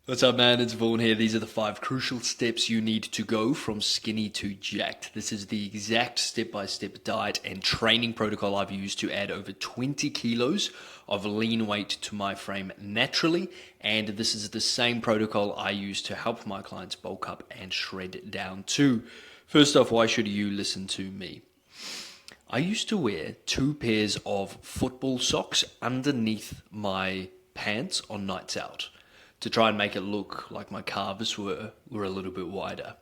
What's up, man? It's Vaughn here. These are the 5 crucial steps you need to go from skinny to jacked. This is the exact step-by-step diet and training protocol I've used to add over 20 kilos of lean weight to my frame naturally, and this is the same protocol I use to help my clients bulk up and shred down too. First off, why should you listen to me? I used to wear 2 pairs of football socks underneath my pants on nights out, to try and make it look like my calves were a little bit wider.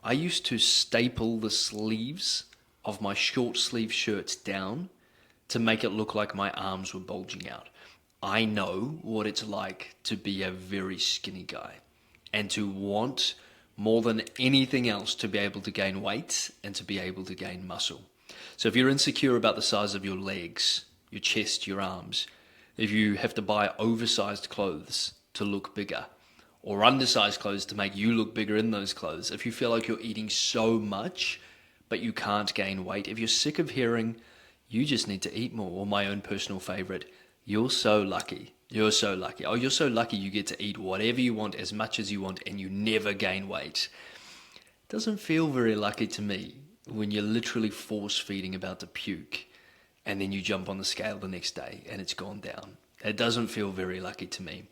I used to staple the sleeves of my short sleeve shirts down to make it look like my arms were bulging out. I know what it's like to be a very skinny guy and to want more than anything else to be able to gain weight and to be able to gain muscle. So if you're insecure about the size of your legs, your chest, your arms, if you have to buy oversized clothes to look bigger, or undersized clothes to make you look bigger in those clothes, if you feel like you're eating so much but you can't gain weight, if you're sick of hearing you just need to eat more, or my own personal favorite, you're so lucky, you're so lucky, oh, you're so lucky you get to eat whatever you want as much as you want and you never gain weight. It doesn't feel very lucky to me when you're literally force feeding about to puke and then you jump on the scale the next day and it's gone down. It doesn't feel very lucky to me.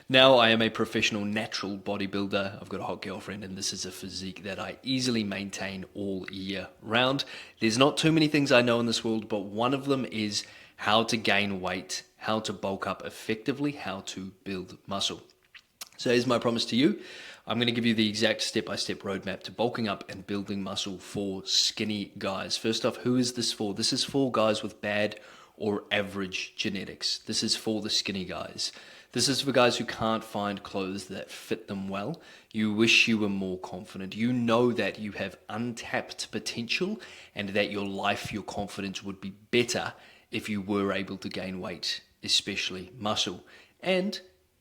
Now I am a professional natural bodybuilder. I've got a hot girlfriend and this is a physique that I easily maintain all year round. There's not too many things I know in this world, but one of them is how to gain weight, how to bulk up effectively, how to build muscle. So here's my promise to you. I'm going to give you the exact step-by-step roadmap to bulking up and building muscle for skinny guys. First off, who is this for? This is for guys with bad or average genetics. This is for the skinny guys. This is for guys who can't find clothes that fit them well. You wish you were more confident. You know that you have untapped potential and that your life, your confidence would be better if you were able to gain weight, especially muscle. And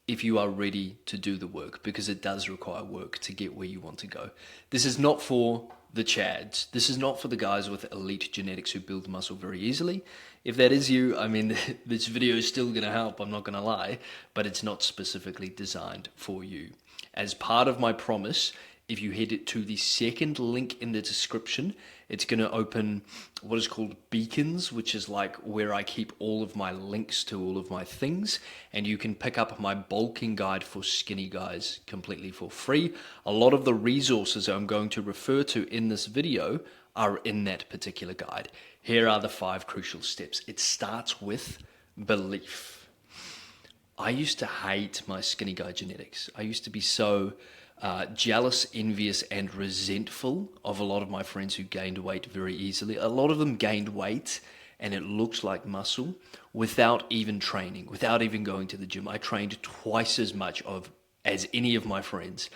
if you are ready to do the work, because it does require work to get where you want to go. This is not for the chads. This is not for the guys with elite genetics who build muscle very easily. If that is you, I mean, this video is still going to help, I'm not going to lie, but it's not specifically designed for you. As part of my promise, if you head to the second link in the description, it's going to open what is called beacons, which is like where I keep all of my links to all of my things, and you can pick up my bulking guide for skinny guys completely for free. A lot of the resources I'm going to refer to in this video are in that particular guide. Here are the 5 crucial steps. It starts with belief. I used to hate my skinny guy genetics. I used to be so jealous, envious, and resentful of a lot of my friends who gained weight very easily. A lot of them gained weight and it looked like muscle without even training, without even going to the gym. I trained twice as much as any of my friends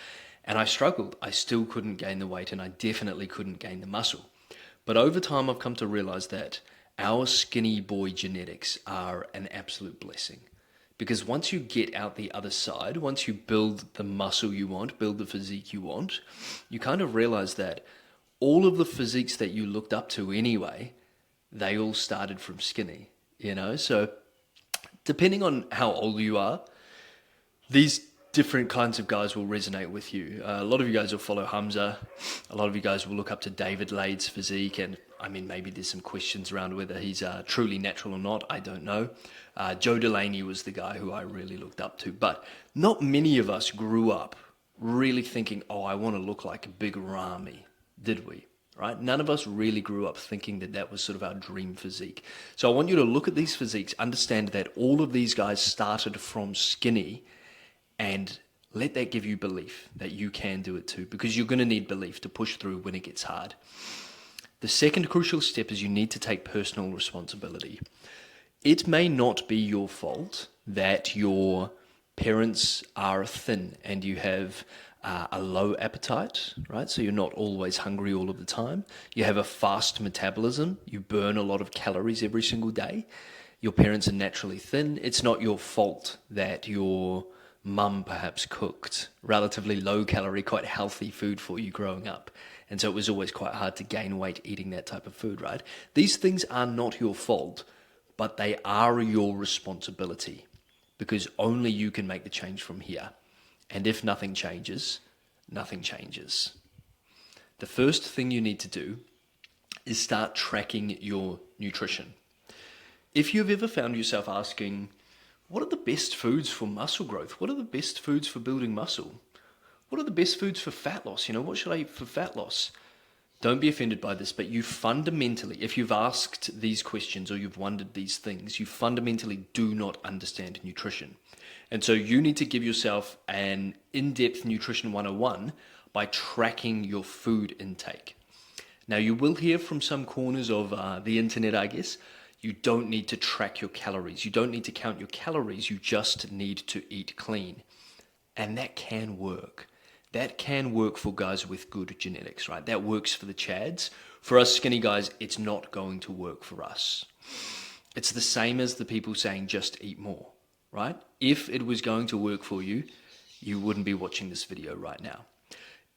and I struggled. I still couldn't gain the weight and I definitely couldn't gain the muscle. But over time I've come to realize that our skinny boy genetics are an absolute blessing. Because once you get out the other side, once you build the muscle you want, build the physique you want, you kind of realize that all of the physiques that you looked up to anyway, they all started from skinny, you know? So depending on how old you are, these different kinds of guys will resonate with you. A lot of you guys will follow Hamza. A lot of you guys will look up to David Lade's physique. And I mean, maybe there's some questions around whether he's truly natural or not. I don't know. Joe Delaney was the guy who I really looked up to. But not many of us grew up really thinking, oh, I want to look like Big Ramy, did we? Right? None of us really grew up thinking that that was sort of our dream physique. So I want you to look at these physiques, understand that all of these guys started from skinny, and let that give you belief that you can do it too, because you're going to need belief to push through when it gets hard. The second crucial step is you need to take personal responsibility. It may not be your fault that your parents are thin and you have a low appetite, right? So you're not always hungry all of the time. You have a fast metabolism. You burn a lot of calories every single day. Your parents are naturally thin. It's not your fault that your mum perhaps cooked relatively low calorie, quite healthy food for you growing up. And so it was always quite hard to gain weight eating that type of food, right? These things are not your fault, but they are your responsibility because only you can make the change from here. And if nothing changes, nothing changes. The first thing you need to do is start tracking your nutrition. If you've ever found yourself asking, what are the best foods for muscle growth? What are the best foods for building muscle? What are the best foods for fat loss? What should I eat for fat loss? Don't be offended by this, but you fundamentally, if you've asked these questions or you've wondered these things, you fundamentally do not understand nutrition. And so you need to give yourself an in-depth nutrition 101 by tracking your food intake. Now, you will hear from some corners of the internet, I guess, you don't need to track your calories. You don't need to count your calories. You just need to eat clean. And that can work. That can work for guys with good genetics, right? That works for the Chads. For us skinny guys, it's not going to work for us. It's the same as the people saying just eat more, right? If it was going to work for you, you wouldn't be watching this video right now.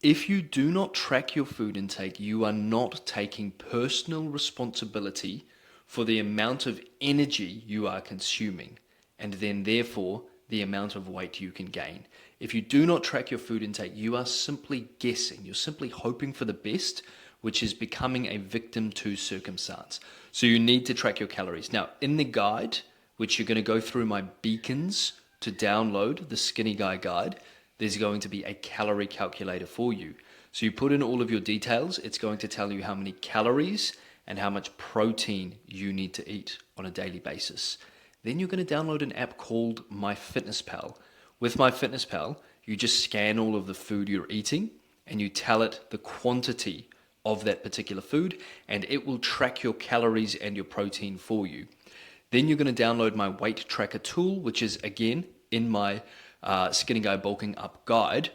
If you do not track your food intake, you are not taking personal responsibility for the amount of energy you are consuming, and then therefore the amount of weight you can gain. If you do not track your food intake, you are simply guessing. You're simply hoping for the best, which is becoming a victim to circumstance. So you need to track your calories. Now, in the guide, which you're going to go through my beacons to download, the Skinny Guy guide, there's going to be a calorie calculator for you. So you put in all of your details. It's going to tell you how many calories and how much protein you need to eat on a daily basis. Then you're going to download an app called MyFitnessPal. With MyFitnessPal, you just scan all of the food you're eating and you tell it the quantity of that particular food, and it will track your calories and your protein for you. Then you're going to download my weight tracker tool, which is again in my Skinny Guy Bulking Up guide.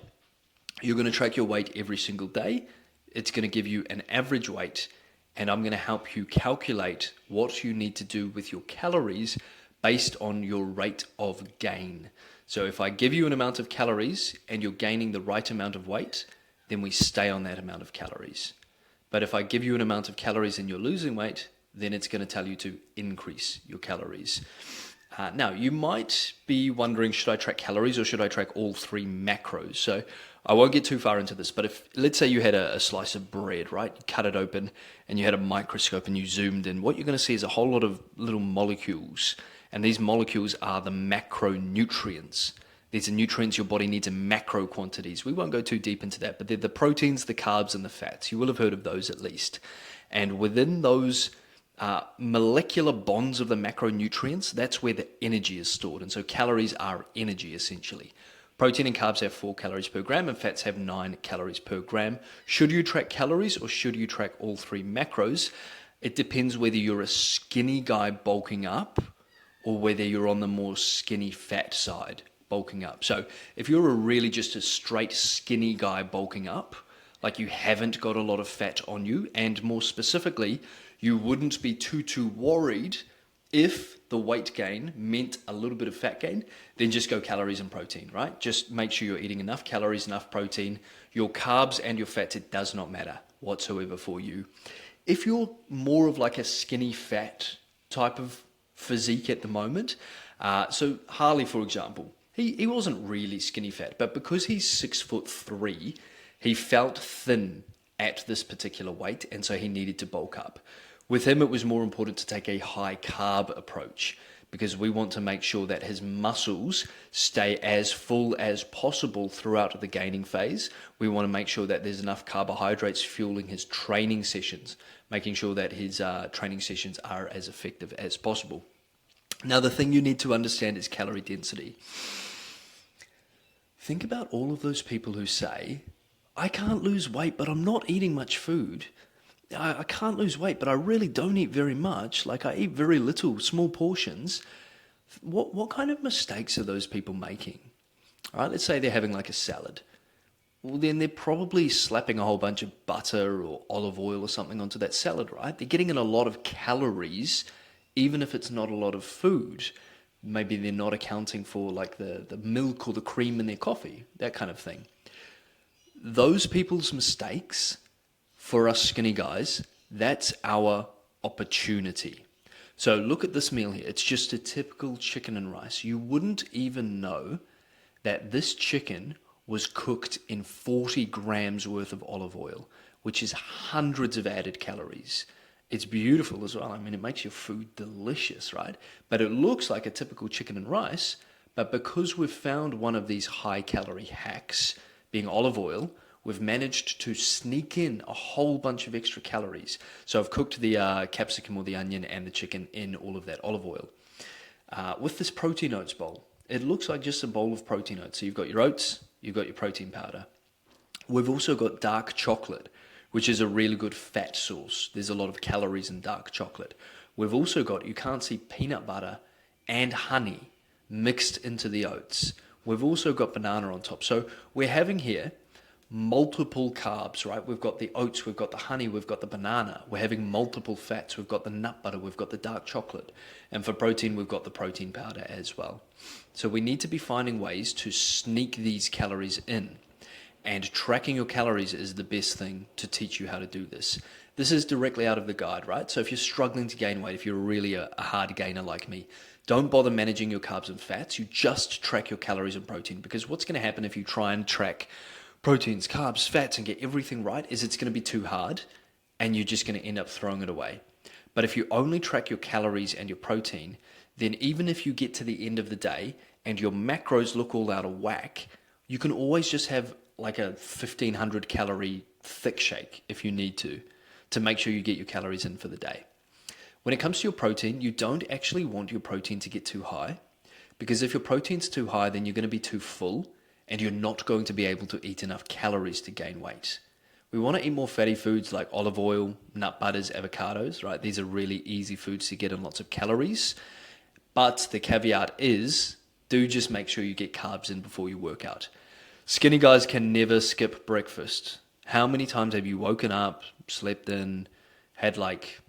You're going to track your weight every single day. It's going to give you an average weight, and I'm going to help you calculate what you need to do with your calories based on your rate of gain. So if I give you an amount of calories and you're gaining the right amount of weight, then we stay on that amount of calories. But if I give you an amount of calories and you're losing weight, then it's going to tell you to increase your calories. Now, you might be wondering, should I track calories or should I track all three macros? So I won't get too far into this, but if, let's say you had a slice of bread, right? You cut it open and you had a microscope and you zoomed in. What you're going to see is a whole lot of little molecules. And these molecules are the macronutrients. These are nutrients your body needs in macro quantities. We won't go too deep into that, but they're the proteins, the carbs, and the fats. You will have heard of those at least. And within those molecular bonds of the macronutrients, that's where the energy is stored. And so calories are energy, essentially. Protein and carbs have 4 calories per gram, and fats have 9 calories per gram. Should you track calories or should you track all three macros? It depends whether you're a skinny guy bulking up or whether you're on the more skinny fat side bulking up. So if you're really just a straight skinny guy bulking up, like you haven't got a lot of fat on you, and more specifically, you wouldn't be too worried if the weight gain meant a little bit of fat gain, then just go calories and protein, right? Just make sure you're eating enough calories, enough protein. Your carbs and your fats, it does not matter whatsoever for you. If you're more of like a skinny fat type of physique at the moment, so Harley, for example, he wasn't really skinny fat, but because he's 6'3", he felt thin at this particular weight, and so he needed to bulk up. With him, it was more important to take a high carb approach because we want to make sure that his muscles stay as full as possible throughout the gaining phase. We want to make sure that there's enough carbohydrates fueling his training sessions, making sure that his training sessions are as effective as possible. Now, the thing you need to understand is calorie density. Think about all of those people who say, I can't lose weight, but I'm not eating much food. I can't lose weight, but I really don't eat very much. Like I eat very little, small portions. What kind of mistakes are those people making? All right, let's say they're having like a salad. Well, then they're probably slapping a whole bunch of butter or olive oil or something onto that salad, right? They're getting in a lot of calories, even if it's not a lot of food. Maybe they're not accounting for like the milk or the cream in their coffee, that kind of thing. Those people's mistakes, for us skinny guys, that's our opportunity. So look at this meal here. It's just a typical chicken and rice. You wouldn't even know that this chicken was cooked in 40 grams worth of olive oil, which is hundreds of added calories. It's beautiful as well. I mean, it makes your food delicious, right? But it looks like a typical chicken and rice. But because we've found one of these high calorie hacks, being olive oil, we've managed to sneak in a whole bunch of extra calories. So I've cooked the capsicum or the onion and the chicken in all of that olive oil. With this protein oats bowl, it looks like just a bowl of protein oats. So you've got your oats, you've got your protein powder. We've also got dark chocolate, which is a really good fat source. There's a lot of calories in dark chocolate. We've also got, you can't see, peanut butter and honey mixed into the oats. We've also got banana on top. So we're having here multiple carbs, right? We've got the oats, we've got the honey, we've got the banana. We're having multiple fats. We've got the nut butter, we've got the dark chocolate. And for protein, we've got the protein powder as well. So we need to be finding ways to sneak these calories in. And tracking your calories is the best thing to teach you how to do this. This is directly out of the guide, right? So if you're struggling to gain weight, if you're really a hard gainer like me, don't bother managing your carbs and fats. You just track your calories and protein, because what's going to happen if you try and track proteins, carbs, fats, and get everything right is it's going to be too hard and you're just going to end up throwing it away. But if you only track your calories and your protein, then even if you get to the end of the day and your macros look all out of whack, you can always just have like a 1,500 calorie thick shake if you need to make sure you get your calories in for the day. When it comes to your protein, you don't actually want your protein to get too high, because if your protein's too high, then you're going to be too full and you're not going to be able to eat enough calories to gain weight. We want to eat more fatty foods like olive oil, nut butters, avocados, right? These are really easy foods to get in lots of calories. But the caveat is, do just make sure you get carbs in before you work out. Skinny guys can never skip breakfast. How many times have you woken up, slept in, had like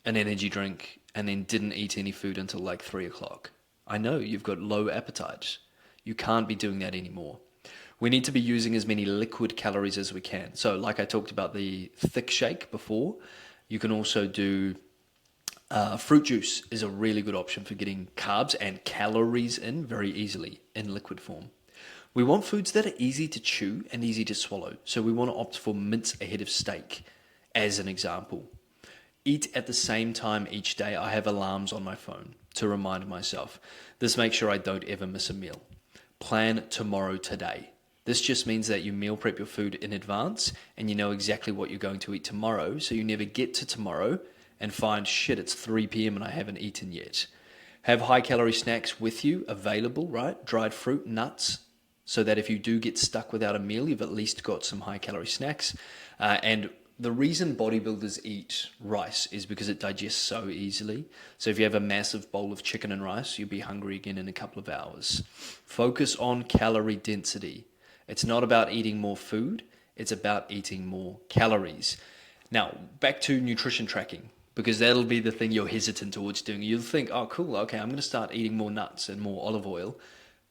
an energy drink, and then didn't eat any food until like 3 o'clock? I know you've got low appetite. You can't be doing that anymore. We need to be using as many liquid calories as we can. So like I talked about the thick shake before, you can also do fruit juice is a really good option for getting carbs and calories in very easily in liquid form. We want foods that are easy to chew and easy to swallow. So we want to opt for mince ahead of steak, as an example. Eat at the same time each day. I have alarms on my phone to remind myself. This makes sure I don't ever miss a meal. Plan tomorrow today. This just means that you meal prep your food in advance and you know exactly what you're going to eat tomorrow, so you never get to tomorrow and find, shit, it's 3 p.m. and I haven't eaten yet. Have high calorie snacks with you available, right? Dried fruit, nuts, so that if you do get stuck without a meal, you've at least got some high calorie snacks. And the reason bodybuilders eat rice is because it digests so easily. So if you have a massive bowl of chicken and rice, you'll be hungry again in a couple of hours. Focus on calorie density. It's not about eating more food, it's about eating more calories. Now, back to nutrition tracking, because that'll be the thing you're hesitant towards doing. You'll think, oh, cool, okay, I'm going to start eating more nuts and more olive oil,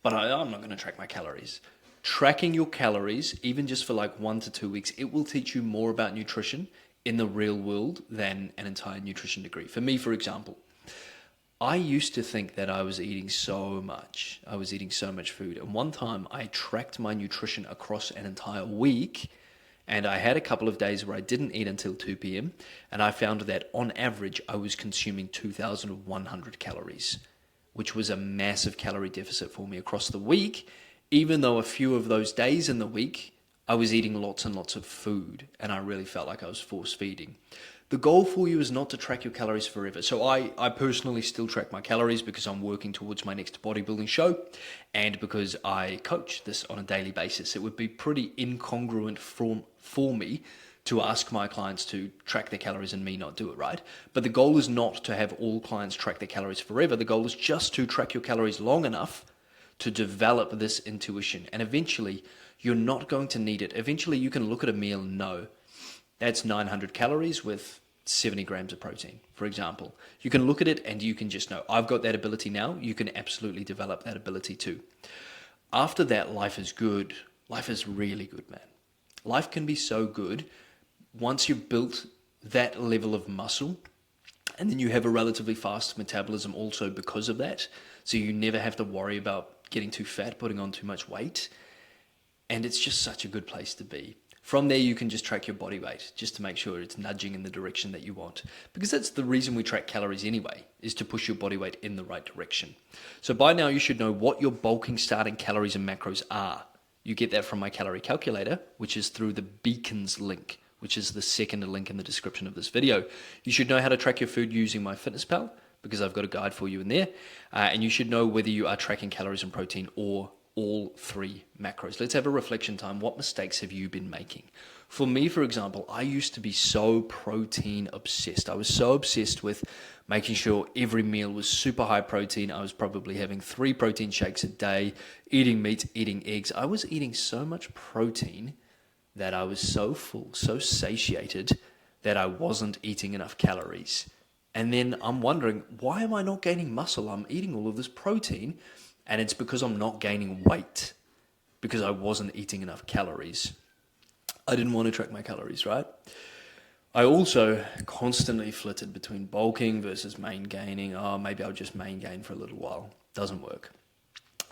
but I'm not going to track my calories. Tracking your calories, even just for like 1 to 2 weeks, it will teach you more about nutrition in the real world than an entire nutrition degree. For me, for example, I used to think that I was eating so much. I was eating so much food. And one time I tracked my nutrition across an entire week, and I had a couple of days where I didn't eat until 2 p.m. And I found that on average, I was consuming 2,100 calories, which was a massive calorie deficit for me across the week, even though a few of those days in the week, I was eating lots and lots of food, and I really felt like I was force feeding. The goal for you is not to track your calories forever. So I personally still track my calories because I'm working towards my next bodybuilding show and because I coach this on a daily basis. It would be pretty incongruent for me to ask my clients to track their calories and me not do it, right? But the goal is not to have all clients track their calories forever. The goal is just to track your calories long enough to develop this intuition. And eventually, you're not going to need it. Eventually, you can look at a meal and know, that's 900 calories with 70 grams of protein, for example. You can look at it and you can just know, I've got that ability now. You can absolutely develop that ability too. After that, life is good. Life is really good, man. Life can be so good once you've built that level of muscle, and then you have a relatively fast metabolism also because of that. So you never have to worry about getting too fat, putting on too much weight. And it's just such a good place to be. From there, you can just track your body weight just to make sure it's nudging in the direction that you want. Because that's the reason we track calories anyway, is to push your body weight in the right direction. So by now, you should know what your bulking starting calories and macros are. You get that from my calorie calculator, which is through the Beacons link, which is the second link in the description of this video. You should know how to track your food using MyFitnessPal, because I've got a guide for you in there. And you should know whether you are tracking calories and protein or all three macros. Let's have a reflection time. What mistakes have you been making? For me, for example, I used to be so protein obsessed. I was so obsessed with making sure every meal was super high protein. I was probably having 3 protein shakes a day, eating meat, eating eggs. I was eating so much protein that I was so full, so satiated that I wasn't eating enough calories. And then I'm wondering, why am I not gaining muscle? I'm eating all of this protein, and it's because I'm not gaining weight, because I wasn't eating enough calories. I didn't want to track my calories, right? I also constantly flitted between bulking versus main gaining. Oh, maybe I'll just main gain for a little while. Doesn't work.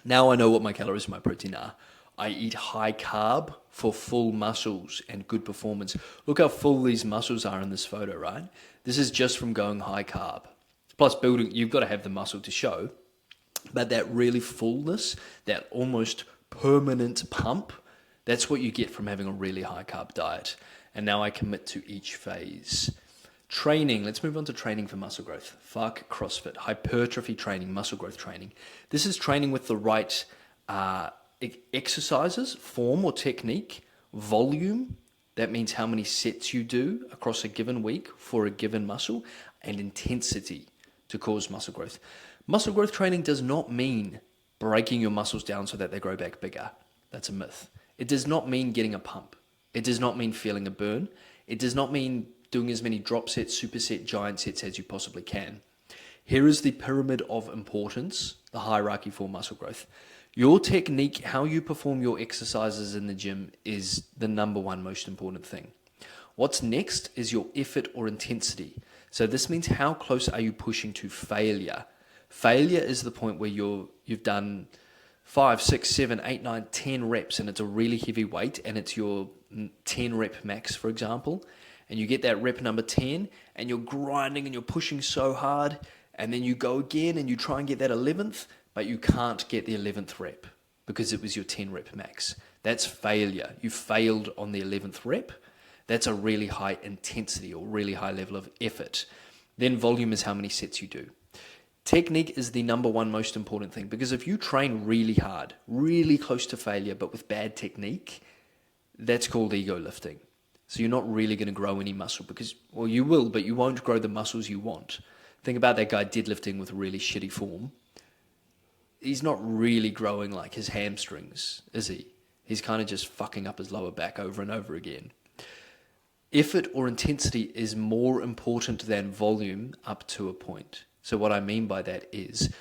Now I know what my calories and my protein are. I eat high carb for full muscles and good performance. Look how full these muscles are in this photo, right? This is just from going high carb. Plus building, you've got to have the muscle to show. But that really fullness, that almost permanent pump, that's what you get from having a really high carb diet. And now I commit to each phase. Training, let's move on to training for muscle growth. Fuck CrossFit, hypertrophy training, muscle growth training. This is training with the right exercises, form or technique, volume, that means how many sets you do across a given week for a given muscle, and intensity to cause muscle growth. Muscle growth training does not mean breaking your muscles down so that they grow back bigger. That's a myth. It does not mean getting a pump. It does not mean feeling a burn. It does not mean doing as many drop sets, superset, giant sets as you possibly can. Here is the pyramid of importance, the hierarchy for muscle growth. Your technique, how you perform your exercises in the gym, is the number one most important thing. What's next is your effort or intensity. So this means how close are you pushing to failure? Failure is the point where you've done 5, 6, 7, 8, 9, 10 reps and it's a really heavy weight and it's your 10 rep max, for example, and you get that rep number 10 and you're grinding and you're pushing so hard, and then you go again and you try and get that 11th, but you can't get the 11th rep because it was your 10 rep max. That's failure. You failed on the 11th rep. That's a really high intensity or really high level of effort. Then volume is how many sets you do. Technique is the number one most important thing, because if you train really hard, really close to failure, but with bad technique, that's called ego lifting. So you're not really going to grow any muscle because, well, you will, but you won't grow the muscles you want. Think about that guy deadlifting with really shitty form. He's not really growing like his hamstrings, is he? He's kind of just fucking up his lower back over and over again. Effort or intensity is more important than volume up to a point. So what I mean by that is,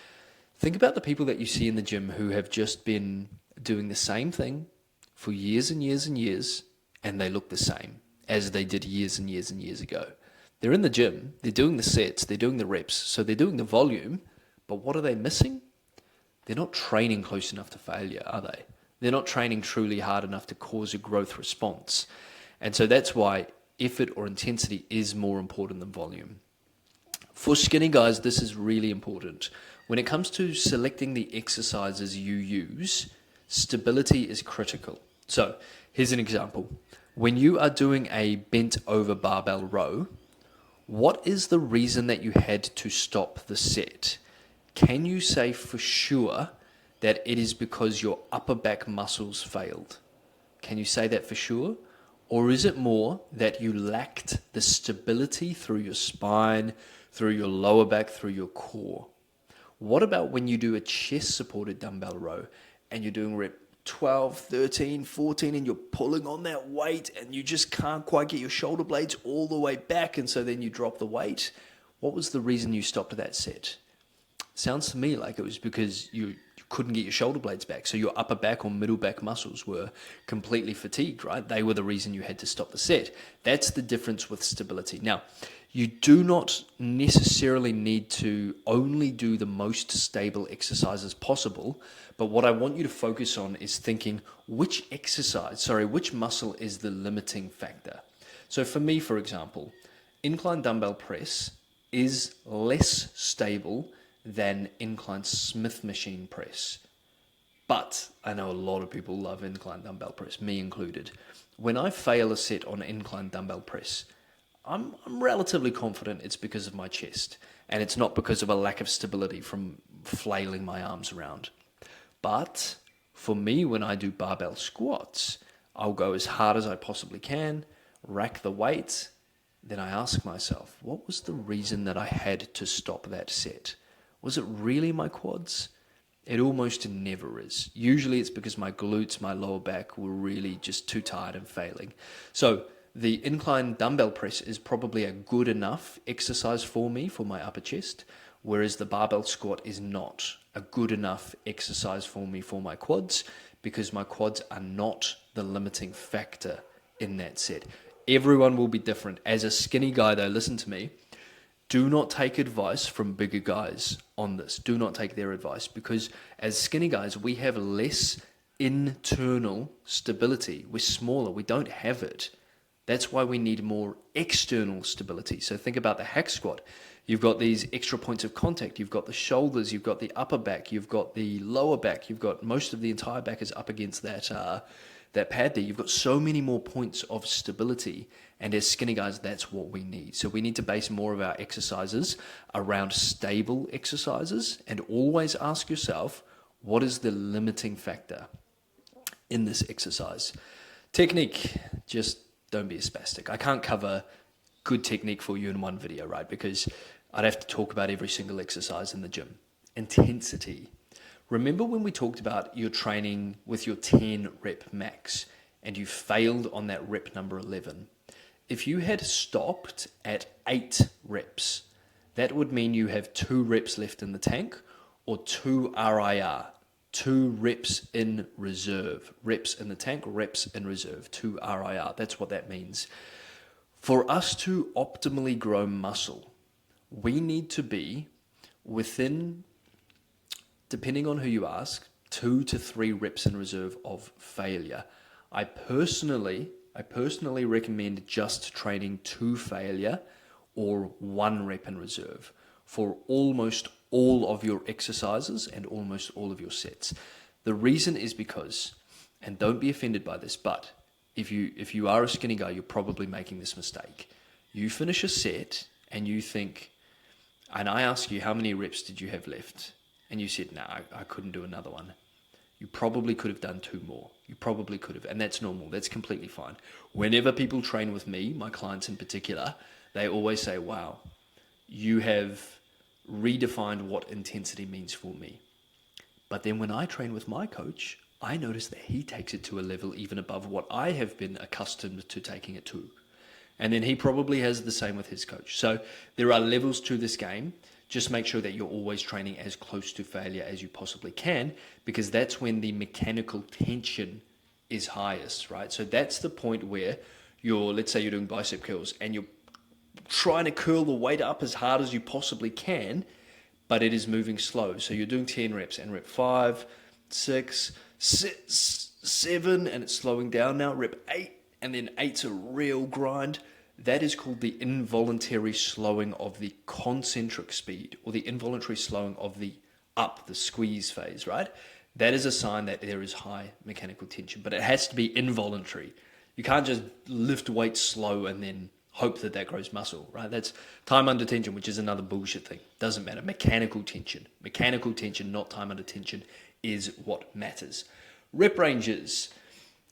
think about the people that you see in the gym who have just been doing the same thing for years and years and years, and they look the same as they did years and years and years ago. They're in the gym, they're doing the sets, they're doing the reps, so they're doing the volume, but what are they missing? They're not training close enough to failure, are they? They're not training truly hard enough to cause a growth response. And so that's why effort or intensity is more important than volume. For skinny guys, this is really important. When it comes to selecting the exercises you use, stability is critical. So here's an example. When you are doing a bent over barbell row, what is the reason that you had to stop the set? Can you say for sure that it is because your upper back muscles failed? Can you say that for sure? Or is it more that you lacked the stability through your spine, through your lower back, through your core? What about when you do a chest supported dumbbell row and you're doing rep 12, 13, 14 and you're pulling on that weight and you just can't quite get your shoulder blades all the way back, and so then you drop the weight? What was the reason you stopped that set? Sounds to me like it was because you couldn't get your shoulder blades back. So your upper back or middle back muscles were completely fatigued, right? They were the reason you had to stop the set. That's the difference with stability. Now, you do not necessarily need to only do the most stable exercises possible, but what I want you to focus on is thinking which muscle is the limiting factor. So for me, for example, incline dumbbell press is less stable than incline Smith machine press. But I know a lot of people love incline dumbbell press, me included. When I fail a set on incline dumbbell press, I'm relatively confident it's because of my chest, and it's not because of a lack of stability from flailing my arms around. But for me, when I do barbell squats, I'll go as hard as I possibly can, rack the weight, then I ask myself, what was the reason that I had to stop that set? Was it really my quads? It almost never is. Usually it's because my glutes, my lower back were really just too tired and failing. So the incline dumbbell press is probably a good enough exercise for me for my upper chest, whereas the barbell squat is not a good enough exercise for me for my quads, because my quads are not the limiting factor in that set. Everyone will be different. As a skinny guy though, listen to me, do not take advice from bigger guys on this. Do not take their advice, because as skinny guys, we have less internal stability. We're smaller. We don't have it. That's why we need more external stability. So think about the hack squat. You've got these extra points of contact. You've got the shoulders. You've got the upper back. You've got the lower back. You've got most of the entire back is up against that pad there. You've got so many more points of stability. And as skinny guys, that's what we need. So we need to base more of our exercises around stable exercises, and always ask yourself, what is the limiting factor in this exercise? Technique, just don't be a spastic. I can't cover good technique for you in one video, right? Because I'd have to talk about every single exercise in the gym. Intensity. Remember when we talked about your training with your 10 rep max and you failed on that rep number 11? If you had stopped at 8 reps, that would mean you have 2 reps left in the tank, or 2 RIR, 2 reps in reserve. Reps in the tank, reps in reserve, 2 RIR. That's what that means. For us to optimally grow muscle, we need to be within, depending on who you ask, 2 to 3 reps in reserve of failure. I personally recommend just training to failure or 1 rep in reserve for almost all of your exercises and almost all of your sets. The reason is because, and don't be offended by this, but if you are a skinny guy, you're probably making this mistake. You finish a set and you think, and I ask you, how many reps did you have left? And you said, no, I couldn't do another one. You probably could have done 2 more. You probably could have, and that's normal. That's completely fine. Whenever people train with me, my clients in particular, they always say, wow, you have redefined what intensity means for me. But then when I train with my coach, I notice that he takes it to a level even above what I have been accustomed to taking it to. And then he probably has the same with his coach. So there are levels to this game. Just make sure that you're always training as close to failure as you possibly can, because that's when the mechanical tension is highest, right? So that's the point where let's say you're doing bicep curls and you're trying to curl the weight up as hard as you possibly can, but it is moving slow. So you're doing 10 reps and rep 5, 6, 7, and it's slowing down now, rep 8, and then 8's a real grind. That is called the involuntary slowing of the concentric speed, or the involuntary slowing of the squeeze phase, right? That is a sign that there is high mechanical tension, but it has to be involuntary. You can't just lift weights slow and then hope that grows muscle, right? That's time under tension, which is another bullshit thing. Doesn't matter. Mechanical tension, not time under tension, is what matters. Rep ranges.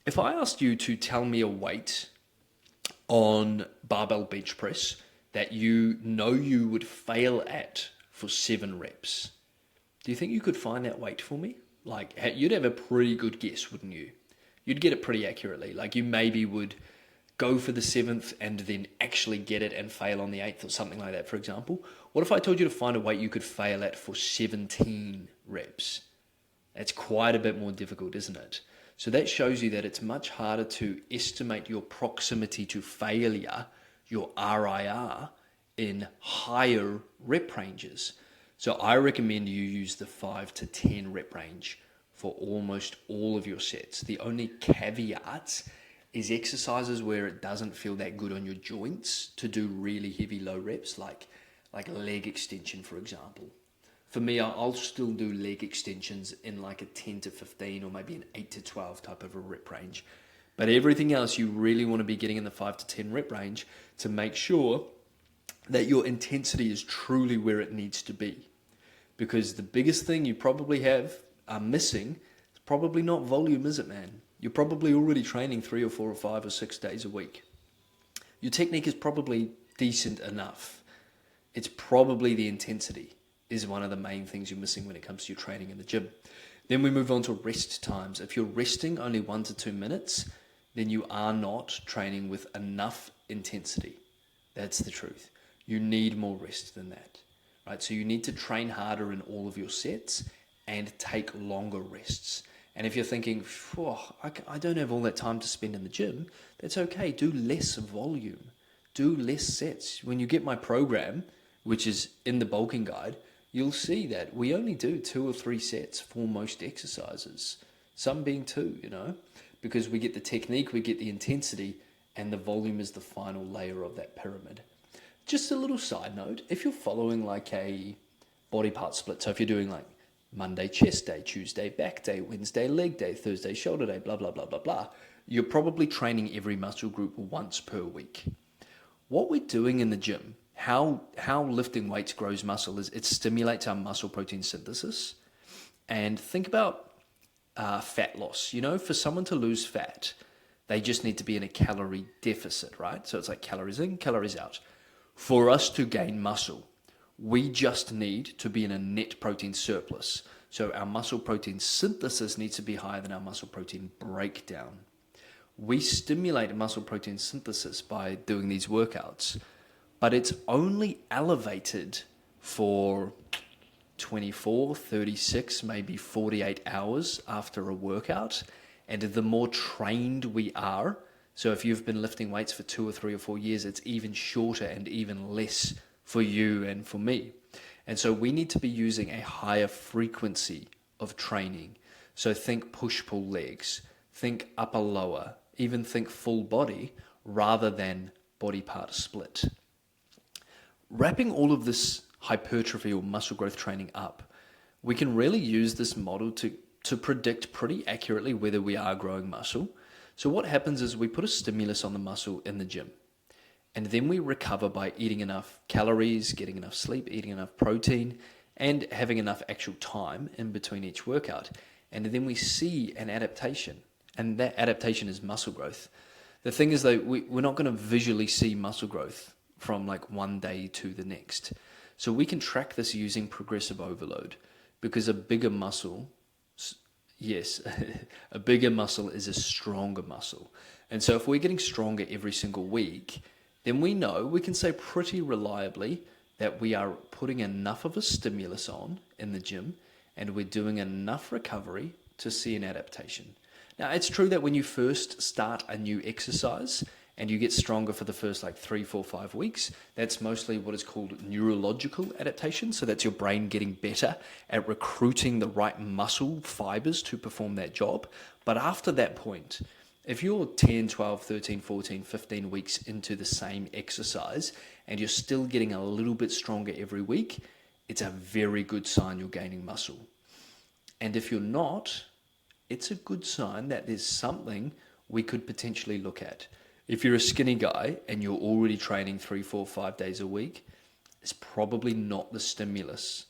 If I asked you to tell me a weight on barbell bench press that you know you would fail at for 7 reps, do you think you could find that weight for me? Like, you'd have a pretty good guess, wouldn't you? You'd get it pretty accurately. Like, you maybe would go for the 7th and then actually get it and fail on the 8th or something like that, for example. What if I told you to find a weight you could fail at for 17 reps? It's quite a bit more difficult, isn't it? So that shows you that it's much harder to estimate your proximity to failure, your RIR, in higher rep ranges. So I recommend you use the 5 to 10 rep range for almost all of your sets. The only caveat is exercises where it doesn't feel that good on your joints to do really heavy low reps, like leg extension, for example. For me, I'll still do leg extensions in like a 10 to 15 or maybe an 8 to 12 type of a rep range. But everything else, you really want to be getting in the 5 to 10 rep range to make sure that your intensity is truly where it needs to be. Because the biggest thing you probably are missing is probably not volume, is it, man? You're probably already training 3 or 4 or 5 or 6 days a week. Your technique is probably decent enough. It's probably the intensity is one of the main things you're missing when it comes to your training in the gym. Then we move on to rest times. If you're resting only 1 to 2 minutes, then you are not training with enough intensity. That's the truth. You need more rest than that, right? So you need to train harder in all of your sets and take longer rests. And if you're thinking, I don't have all that time to spend in the gym, that's okay. Do less volume. Do less sets. When you get my program, which is in the bulking guide, you'll see that we only do 2 or 3 sets for most exercises, some being 2, because we get the technique, we get the intensity, and the volume is the final layer of that pyramid. Just a little side note, if you're following like a body part split, so if you're doing like Monday chest day, Tuesday back day, Wednesday leg day, Thursday shoulder day, blah, blah, blah, blah, blah, you're probably training every muscle group once per week. What we're doing in the gym, how lifting weights grows muscle is it stimulates our muscle protein synthesis. And think about fat loss. For someone to lose fat, they just need to be in a calorie deficit, right? So it's like calories in, calories out. For us to gain muscle, we just need to be in a net protein surplus. So our muscle protein synthesis needs to be higher than our muscle protein breakdown. We stimulate muscle protein synthesis by doing these workouts, but it's only elevated for 24, 36, maybe 48 hours after a workout. And the more trained we are, so if you've been lifting weights for 2 or 3 or 4 years, it's even shorter and even less for you and for me. And so we need to be using a higher frequency of training. So think push-pull legs, think upper lower, even think full body rather than body part split. Wrapping all of this hypertrophy or muscle growth training up, we can really use this model to predict pretty accurately whether we are growing muscle. So what happens is we put a stimulus on the muscle in the gym, and then we recover by eating enough calories, getting enough sleep, eating enough protein, and having enough actual time in between each workout. And then we see an adaptation, and that adaptation is muscle growth. The thing is though, we're not going to visually see muscle growth from like one day to the next. So we can track this using progressive overload, because a bigger muscle, yes, a bigger muscle is a stronger muscle. And so if we're getting stronger every single week, then we can say pretty reliably that we are putting enough of a stimulus on in the gym and we're doing enough recovery to see an adaptation. Now, it's true that when you first start a new exercise and you get stronger for the first 3, 4, 5 weeks, that's mostly what is called neurological adaptation. So that's your brain getting better at recruiting the right muscle fibers to perform that job. But after that point, if you're 10, 12, 13, 14, 15 weeks into the same exercise and you're still getting a little bit stronger every week, it's a very good sign you're gaining muscle. And if you're not, it's a good sign that there's something we could potentially look at. If you're a skinny guy and you're already training 3, 4, 5 days a week, it's probably not the stimulus.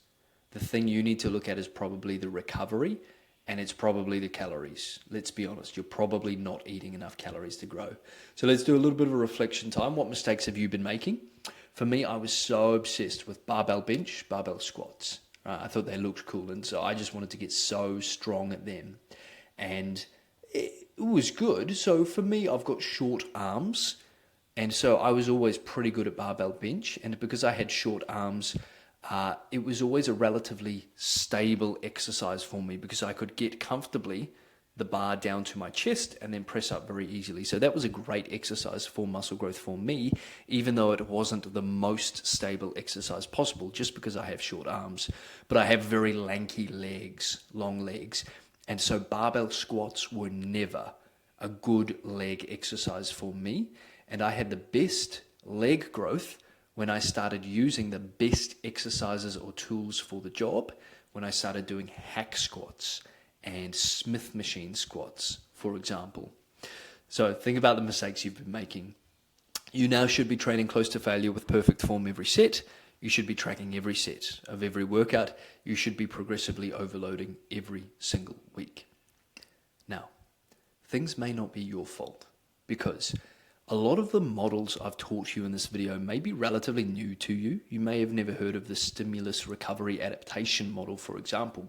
The thing you need to look at is probably the recovery, and it's probably the calories. Let's be honest, you're probably not eating enough calories to grow. So let's do a little bit of a reflection time. What mistakes have you been making? For me, I was so obsessed with barbell bench, barbell squats. I thought they looked cool, and so I just wanted to get so strong at them. And it was good. So for me, I've got short arms, and so I was always pretty good at barbell bench. And because I had short arms, it was always a relatively stable exercise for me because I could get comfortably the bar down to my chest and then press up very easily. So that was a great exercise for muscle growth for me, even though it wasn't the most stable exercise possible, just because I have short arms. But I have very lanky legs, long legs. And so barbell squats were never a good leg exercise for me. And I had the best leg growth when I started using the best exercises or tools for the job, when I started doing hack squats and Smith machine squats, for example. So think about the mistakes you've been making. You now should be training close to failure with perfect form every set. You should be tracking every set of every workout. You should be progressively overloading every single week. Now, things may not be your fault because a lot of the models I've taught you in this video may be relatively new to you. You may have never heard of the stimulus recovery adaptation model, for example.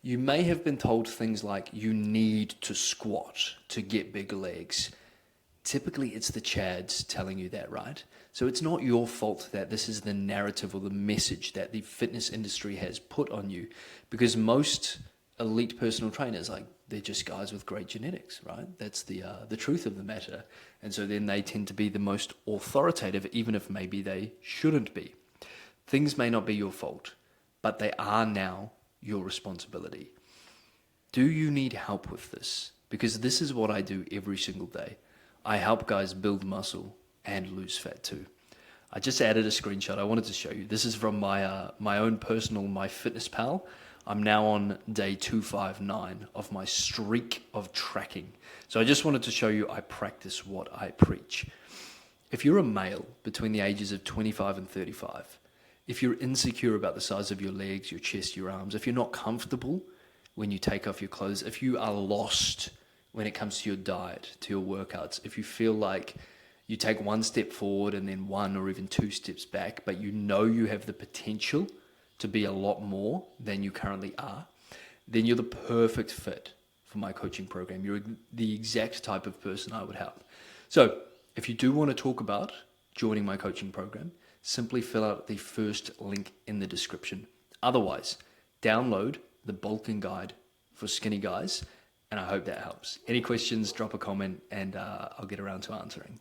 You may have been told things like you need to squat to get bigger legs. Typically, it's the Chads telling you that, right? So it's not your fault that this is the narrative or the message that the fitness industry has put on you, because most elite personal trainers, like, they're just guys with great genetics, right? That's the truth of the matter. And so then they tend to be the most authoritative, even if maybe they shouldn't be. Things may not be your fault, but they are now your responsibility. Do you need help with this? Because this is what I do every single day. I help guys build muscle and lose fat too. I just added a screenshot I wanted to show you. This is from my own personal MyFitnessPal. I'm now on day 259 of my streak of tracking. So I just wanted to show you I practice what I preach. If you're a male between the ages of 25 and 35, if you're insecure about the size of your legs, your chest, your arms, if you're not comfortable when you take off your clothes, if you are lost when it comes to your diet, to your workouts, if you feel like you take one step forward and then one or even two steps back, but you know you have the potential to be a lot more than you currently are, then you're the perfect fit for my coaching program. You're the exact type of person I would help. So if you do want to talk about joining my coaching program, simply fill out the first link in the description. Otherwise, download the bulking guide for skinny guys, and I hope that helps. Any questions, drop a comment, and I'll get around to answering.